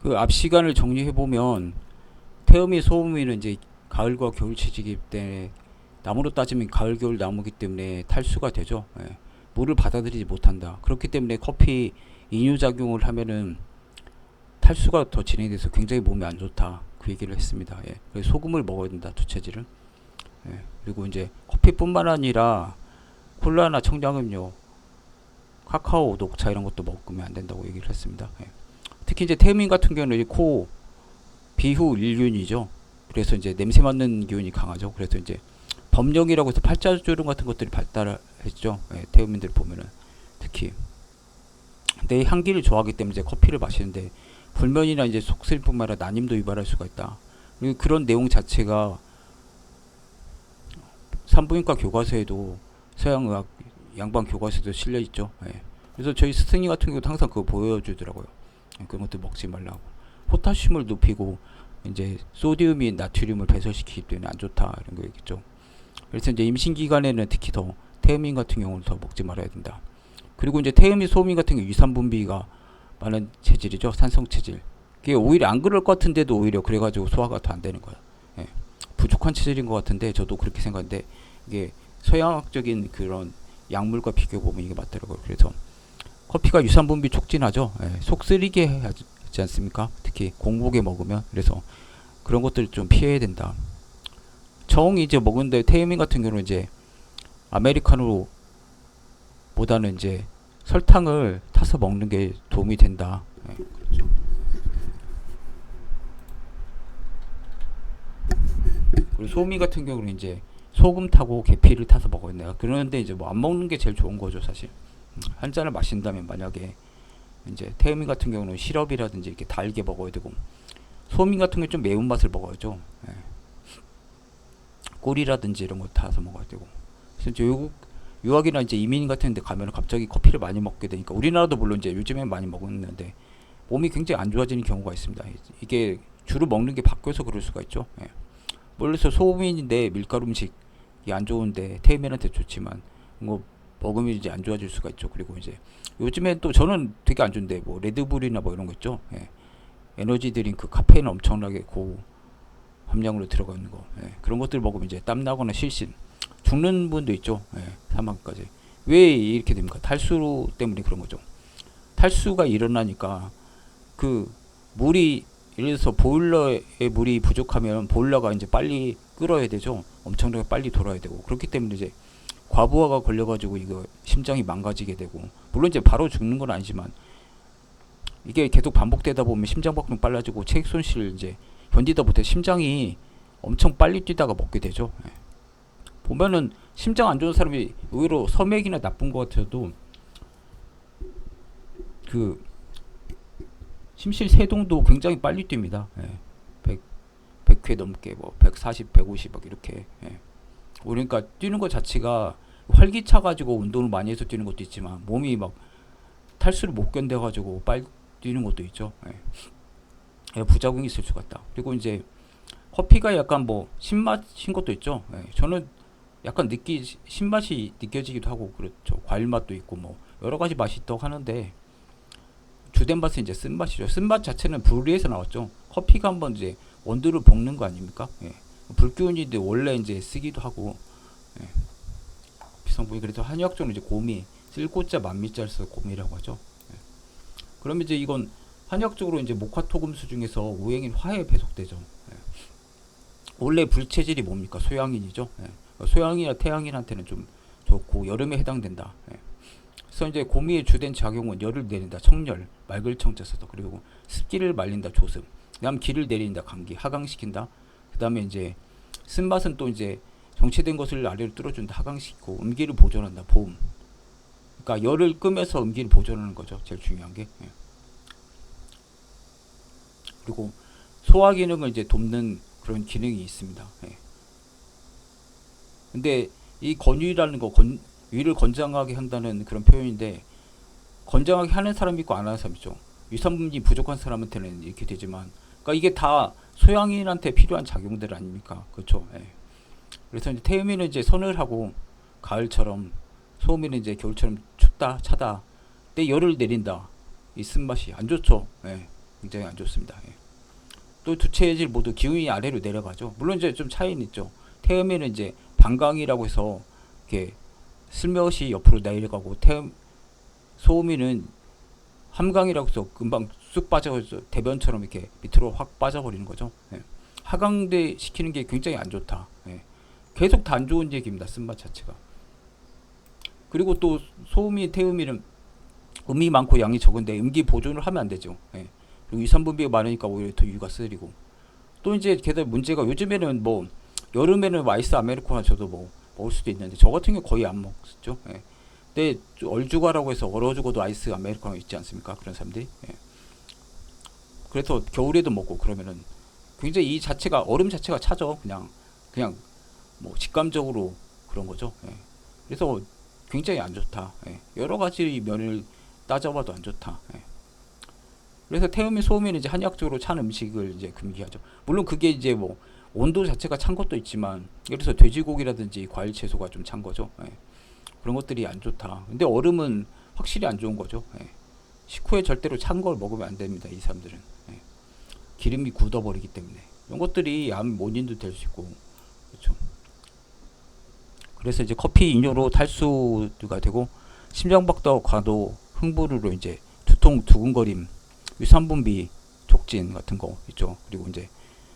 그 앞 시간을 정리해 보면 태음이 소음이는 이제 가을과 겨울 채취기 때문에 나무로 따지면 가을 겨울 나무기 때문에 탈수가 되죠. 예. 물을 받아들이지 못한다. 그렇기 때문에 커피 이뇨작용을 하면은 탈수가 더 진행돼서 굉장히 몸에 안 좋다. 그 얘기를 했습니다. 예. 그래서 소금을 먹어야 된다. 두채질은. 예. 그리고 이제 커피뿐만 아니라 콜라나 청량음료, 카카오, 녹차 이런 것도 먹으면 안 된다고 얘기를 했습니다. 예. 특히 이제 태음인 같은 경우는 코 비후 일균이죠. 그래서 이제 냄새 맡는 기운이 강하죠. 그래서 이제 범령이라고 해서 팔자주름 같은 것들이 발달했죠. 예, 태음인들 보면은 특히 내 향기를 좋아하기 때문에 이제 커피를 마시는데 불면이나 이제 속쓰림뿐만 아니라 난임도 유발할 수가 있다. 그리고 그런 내용 자체가 산부인과 교과서에도 서양의학 양반 교과서에도 실려 있죠. 예. 그래서 저희 스승님 같은 경우도 항상 그거 보여주더라고요. 그런 것들 먹지 말라고. 포타슘을 높이고 이제 소디움이 나트륨을 배설시키기 때문에 안 좋다 이런 거겠죠. 그래서 이제 임신 기간에는 특히 더 태음인 같은 경우는 더 먹지 말아야 된다. 그리고 이제 태음인 소음인 같은 경우 유산 분비가 많은 체질이죠. 산성 체질. 그게 오히려 안 그럴 것 같은데도 오히려 그래가지고 소화가 더 안 되는 거야. 예. 부족한 체질인 것 같은데 저도 그렇게 생각하는데 이게 서양학적인 그런 약물과 비교해 보면 이게 맞더라고요. 그래서 커피가 유산 분비 촉진하죠. 예. 속 쓰리게 하지 않습니까? 특히 공복에 먹으면. 그래서 그런 것들 좀 피해야 된다. 정이 이제 먹는데 태음인 같은 경우는 이제 아메리카노 보다는 이제 설탕을 타서 먹는 게 도움이 된다. 네, 그렇죠. 그리고 소미 같은 경우는 이제 소금 타고 계피를 타서 먹어야 돼요. 그런데 이제 뭐 안 먹는 게 제일 좋은 거죠, 사실. 한 잔을 마신다면 만약에 이제 태음인 같은 경우는 시럽이라든지 이렇게 달게 먹어야 되고 소미 같은 경우 좀 매운 맛을 먹어야죠. 네. 꿀이라든지 이런 거 타서 먹어야 되고. 그래서 이제 유학이나 이제 이민 같은 데 가면 갑자기 커피를 많이 먹게 되니까 우리나라도 물론 이제 요즘엔 많이 먹었는데 몸이 굉장히 안 좋아지는 경우가 있습니다. 이게 주로 먹는 게 바뀌어서 그럴 수가 있죠. 예. 원래서 소음인인데 밀가루 음식이 안 좋은데 태음인한테 좋지만 뭐 먹으면 이제 안 좋아질 수가 있죠. 그리고 이제 요즘엔 또 저는 되게 안 좋은데 뭐 레드불이나 뭐 이런 거 있죠. 예. 에너지 드링크 카페인 엄청나게 고 함량으로 들어가 있는 거. 예. 그런 것들 먹으면 이제 땀 나거나 실신 죽는 분도 있죠. 예. 사망까지. 왜 이렇게 됩니까? 탈수 때문에 그런 거죠. 탈수가 일어나니까 그 물이 예를 들어서 보일러에 물이 부족하면 보일러가 이제 빨리 끓어야 되죠. 엄청나게 빨리 돌아야 되고 그렇기 때문에 이제 과부하가 걸려가지고 이거 심장이 망가지게 되고 물론 이제 바로 죽는 건 아니지만 이게 계속 반복되다 보면 심장박동 빨라지고 체액 손실을 이제 견디다 못해 심장이 엄청 빨리 뛰다가 먹게 되죠. 예. 보면은 심장 안 좋은 사람이 의외로 섬액이나 나쁜 것 같아도 그 심실 세동도 굉장히 빨리 뜁니다. 예. 100회 넘게 뭐 140, 150 막 이렇게. 예. 그러니까 뛰는 것 자체가 활기차 가지고 운동을 많이 해서 뛰는 것도 있지만 몸이 막 탈수를 못 견뎌 가지고 빨리 뛰는 것도 있죠. 예. 부작용이 있을 수가 있다. 그리고 이제 커피가 약간 뭐 신맛인 것도 있죠. 예. 저는 약간 신맛이 느껴지기도 하고 그렇죠. 과일 맛도 있고 뭐 여러 가지 맛이 있다고 하는데 주된 맛은 이제 쓴맛이죠. 쓴맛 자체는 불리에서 나왔죠. 커피가 한번 이제 원두를 볶는 거 아닙니까? 예. 불기운인데 원래 이제 쓰기도 하고 예. 비성분이 그래서 한의학적으로 이제 고미 쓸고자 만미자를 써서 고미라고 하죠. 예. 그러면 이제 이건 한의학적으로 이제 목화토금수 중에서 오행인 화에 배속되죠. 예. 원래 불체질이 뭡니까? 소양인이죠. 예. 소양이나 태양인한테는 좀 좋고 여름에 해당된다. 예. 그래서 이제 고미의 주된 작용은 열을 내린다. 청열, 맑을 청자 써서 그리고 습기를 말린다. 조습. 그다음 기를 내린다. 감기, 하강시킨다. 그다음에 이제 쓴맛은 또 이제 정체된 것을 아래로 뚫어준다. 하강시키고 음기를 보존한다. 보음. 그러니까 열을 끄면서 음기를 보존하는 거죠. 제일 중요한 게. 예. 그리고 소화 기능을 이제 돕는 그런 기능이 있습니다. 예. 근데 이 건유라는 거 위를 건장하게 한다는 그런 표현인데 건장하게 하는 사람이 있고 안 하는 사람이 있죠. 유산분이 부족한 사람한테는 이렇게 되지만 그러니까 이게 다 소양인한테 필요한 작용들 아닙니까? 그렇죠. 예. 그래서 이제 태음인은 이제 서늘하고 가을처럼 소음인은 이제 겨울처럼 춥다 차다 때 열을 내린다 이 쓴맛이 안 좋죠. 예. 굉장히 안 좋습니다. 예. 또 두 체질 모두 기운이 아래로 내려가죠. 물론 이제 좀 차이는 있죠. 태음에는 이제 반강이라고 해서 이렇게 슬며시 옆으로 내려가고 소음이는 함강이라고 해서 금방 쑥 빠져서 대변처럼 이렇게 밑으로 확 빠져버리는 거죠. 예. 하강대 시키는 게 굉장히 안 좋다. 예. 계속 다 안 좋은 얘기입니다. 쓴맛 자체가. 그리고 또 소음이 태음이는 음이 많고 양이 적은데 음기 보존을 하면 안 되죠. 예. 그리고 위산분비가 많으니까 오히려 더 유가 쓰리고. 또 이제 게다가 문제가 요즘에는 뭐 여름에는 아이스 아메리카노 저도 뭐 먹을 수도 있는데 저 같은 경우 거의 안 먹죠. 예. 근데 얼죽어라고 해서 얼어 죽어도 아이스 아메리카노 있지 않습니까? 그런 사람들이. 예. 그래서 겨울에도 먹고 그러면은 굉장히 이 자체가 얼음 자체가 차죠. 그냥 뭐 직감적으로 그런 거죠. 예. 그래서 굉장히 안 좋다. 예. 여러 가지 면을 따져봐도 안 좋다. 예. 그래서 태음이 소음이 이제 한의학적으로 찬 음식을 이제 금기하죠. 물론 그게 이제 뭐 온도 자체가 찬 것도 있지만, 예를 들어서 돼지고기라든지 과일 채소가 좀 찬 거죠. 예. 그런 것들이 안 좋다. 근데 얼음은 확실히 안 좋은 거죠. 예. 식후에 절대로 찬 걸 먹으면 안 됩니다. 이 사람들은. 예. 기름이 굳어버리기 때문에. 이런 것들이 암 원인도 될 수 있고, 그렇죠. 그래서 이제 커피 인효로 탈수가 되고, 심장박도 과도 흥분으로 이제 두통, 두근거림, 유산분비 촉진 같은 거 있죠. 그리고 이제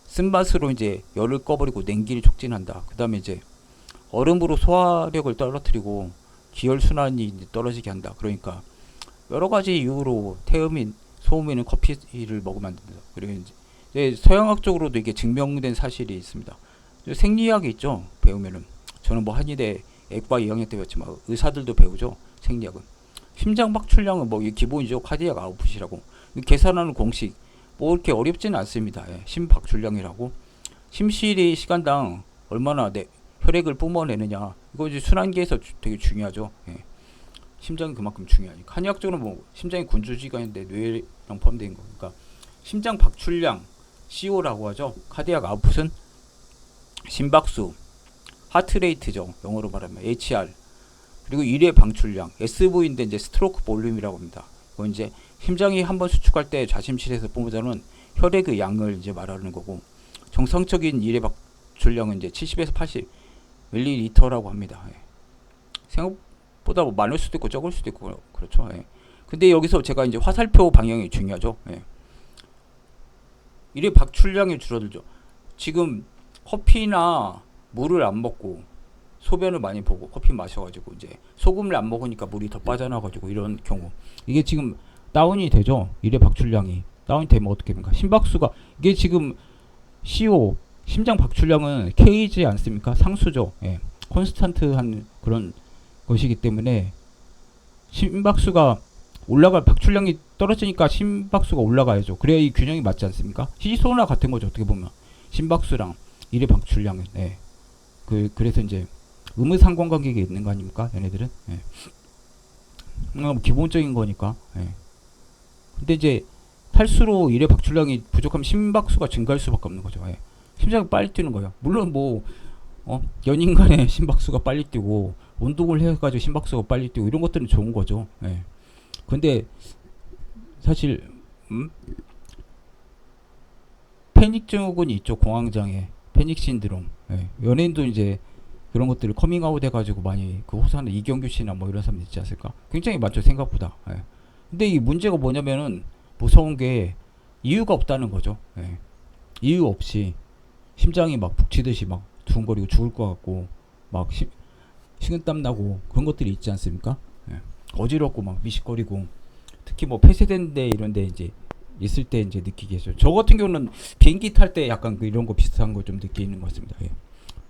쓴맛으로 이제 열을 꺼버리고 냉기를 촉진한다. 그 다음에 이제 얼음으로 소화력을 떨어뜨리고 기혈순환이 떨어지게 한다. 그러니까 여러 가지 이유로 태음인, 소음인은 커피를 먹으면 안 된다. 그리고 이제 서양학적으로도 이게 증명된 사실이 있습니다. 생리학이 있죠. 배우면은 저는 뭐 한의대 액과 2학년 때 배웠지만 의사들도 배우죠. 생리학은 심장 박출량은 뭐 기본이죠. 카디악 아웃풋이라고 계산하는 공식 뭐 이렇게 어렵지는 않습니다. 예. 심박출량이라고 심실이 시간당 얼마나 혈액을 뿜어내느냐 이거 이제 순환기에서 되게 중요하죠. 예. 심장이 그만큼 중요하니까 한의학적으로 뭐 심장이 군주지간인데 뇌랑 포함되어 있는 거니까 심장 박출량 CO라고 하죠. 카디악 아웃풋은 심박수, 하트레이트죠. 영어로 말하면 HR. 그리고 일회 방출량 SV인데 이제 스트로크 볼륨이라고 합니다. 이건 이제 심장이 한번 수축할 때 좌심실에서 뿜어내는 혈액의 양을 이제 말하는 거고, 정상적인 일회 방출량은 이제 70에서 80 밀리리터라고 합니다. 예. 생각보다 뭐 많을 수도 있고 적을 수도 있고 그렇죠. 예. 근데 여기서 제가 이제 화살표 방향이 중요하죠. 예. 일회 방출량이 줄어들죠. 지금 커피나 물을 안 먹고 소변을 많이 보고 커피 마셔가지고 이제 소금을 안 먹으니까 물이 더 빠져나가지고 이런 경우 이게 지금 다운이 되죠. 일회 박출량이 다운이 되면 어떻게 됩니까? 심박수가 이게 지금 CO 심장 박출량은 K이지 않습니까? 상수죠. 예. 콘스탄트한 그런 것이기 때문에 심박수가 박출량이 떨어지니까 심박수가 올라가야죠. 그래야 이 균형이 맞지 않습니까? 시소나 같은 거죠. 어떻게 보면 심박수랑 일회 박출량은. 예. 그래서 이제 의무상관관계가 있는 거 아닙니까? 얘네들은. 예. 기본적인 거니까. 예. 근데 이제 탈수로 일회 박출량이 부족하면 심박수가 증가할 수밖에 없는 거죠. 예. 심장이 빨리 뛰는 거예요. 물론 뭐 연인 간에 심박수가 빨리 뛰고 운동을 해가지고 심박수가 빨리 뛰고 이런 것들은 좋은 거죠. 예. 근데 사실 패닉 증후군이 있죠. 공황장애, 패닉 신드롬. 예. 연예인도 이제 그런 것들을 커밍아웃 해가지고 많이 그 호소하는 이경규 씨나 뭐 이런 사람 있지 않을까? 굉장히 많죠. 생각보다. 예. 근데 이 문제가 뭐냐면은 무서운 게 이유가 없다는 거죠. 예. 이유 없이 심장이 막 북치듯이 막 두근거리고 죽을 것 같고 막 식은땀 나고 그런 것들이 있지 않습니까? 예. 어지럽고 막 미식거리고 특히 뭐 폐쇄된데 이런데 이제 있을 때 이제 느끼겠죠. 저 같은 경우는 비행기 탈 때 약간 이런 거 비슷한 거 좀 느끼는 것 같습니다. 예.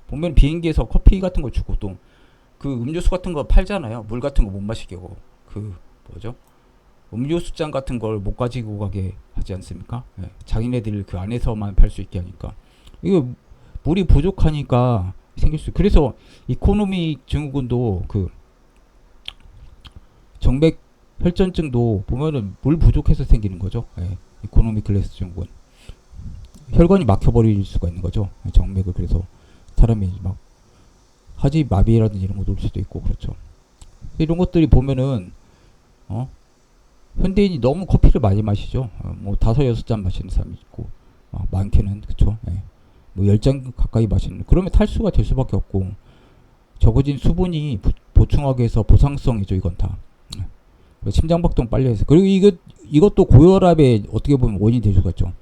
보면 비행기에서 커피 같은 거 주고 또 그 음료수 같은 거 팔잖아요. 물 같은 거 못 마시게 하고 그 뭐죠? 음료수잔 같은 걸 못 가지고 가게 하지 않습니까? 예. 자기네들 그 안에서만 팔 수 있게 하니까 이거 물이 부족하니까 생길 수. 그래서 이코노믹 증후군도 그 정맥 혈전증도 보면은 물 부족해서 생기는 거죠. 예. 이코노믹 클래스 증후군. 혈관이 막혀버릴 수가 있는 거죠. 정맥을. 그래서 사람이 막 하지 마비라든지 이런 것도 올 수도 있고 그렇죠. 이런 것들이 보면은 현대인이 너무 커피를 많이 마시죠. 뭐 다섯 여섯 잔 마시는 사람이 있고 많게는 그쵸. 예. 뭐 10잔 가까이 마시는 그러면 탈수가 될 수밖에 없고 적어진 수분이 보충하기 위해서 보상성이죠. 이건 다. 심장박동 빨리 해서 그리고 이것도 고혈압의 어떻게 보면 원인이 될 수가 있죠.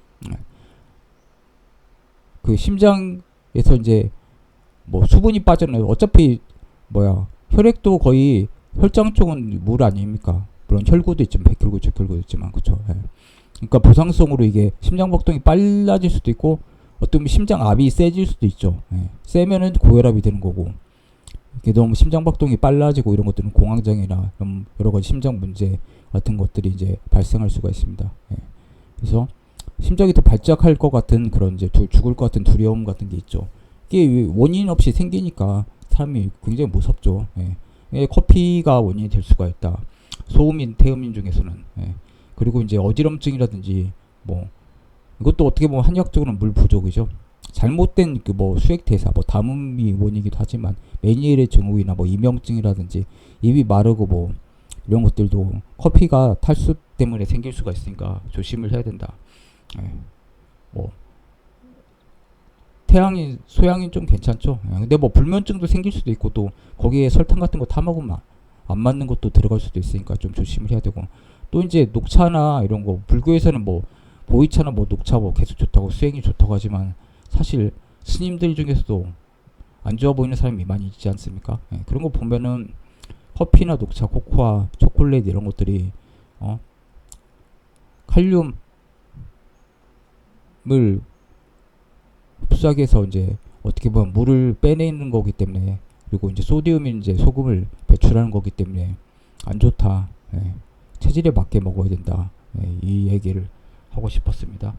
그 심장에서 이제 뭐 수분이 빠져나요. 어차피 뭐야 혈액도 거의 혈장 쪽은 물 아닙니까? 물론 혈구도 있지만 백혈구, 적혈구도 있지만 그쵸. 예. 그러니까 보상성으로 이게 심장박동이 빨라질 수도 있고 어떤 보면 심장압이 세질 수도 있죠. 예. 세면은 고혈압이 되는 거고 이게 너무 심장박동이 빨라지고 이런 것들은 공황장애나 여러 가지 심장 문제 같은 것들이 이제 발생할 수가 있습니다. 예. 그래서 심장이 더 발작할 것 같은 그런 이제 죽을 것 같은 두려움 같은 게 있죠. 이게 원인 없이 생기니까 사람이 굉장히 무섭죠. 예. 커피가 원인이 될 수가 있다. 소음인, 태음인 중에서는. 예. 그리고 이제 어지럼증이라든지 뭐 이것도 어떻게 보면 한의학적으로는 물 부족이죠. 잘못된 그 뭐 수액 대사, 뭐 담음이 원인이기도 하지만 메니엘의 증후이나 뭐 이명증이라든지 입이 마르고 뭐 이런 것들도 커피가 탈수 때문에 생길 수가 있으니까 조심을 해야 된다. 예. 뭐 태양인, 소양인 좀 괜찮죠. 예. 근데 뭐 불면증도 생길 수도 있고 또 거기에 설탕 같은 거 타 먹으면 안 맞는 것도 들어갈 수도 있으니까 좀 조심을 해야 되고 또 이제 녹차나 이런 거 불교에서는 뭐 보이차나 뭐 녹차 뭐 계속 좋다고 수행이 좋다고 하지만 사실 스님들 중에서도 안 좋아 보이는 사람이 많이 있지 않습니까? 예, 그런 거 보면은 커피나 녹차, 코코아, 초콜릿 이런 것들이 칼륨을 흡수하기 위해서 이제 어떻게 보면 물을 빼내는 거기 때문에 그리고 이제 소디움이 이제 소금을 배출하는 거기 때문에 안 좋다. 예, 체질에 맞게 먹어야 된다. 예, 이 얘기를 하고 싶었습니다.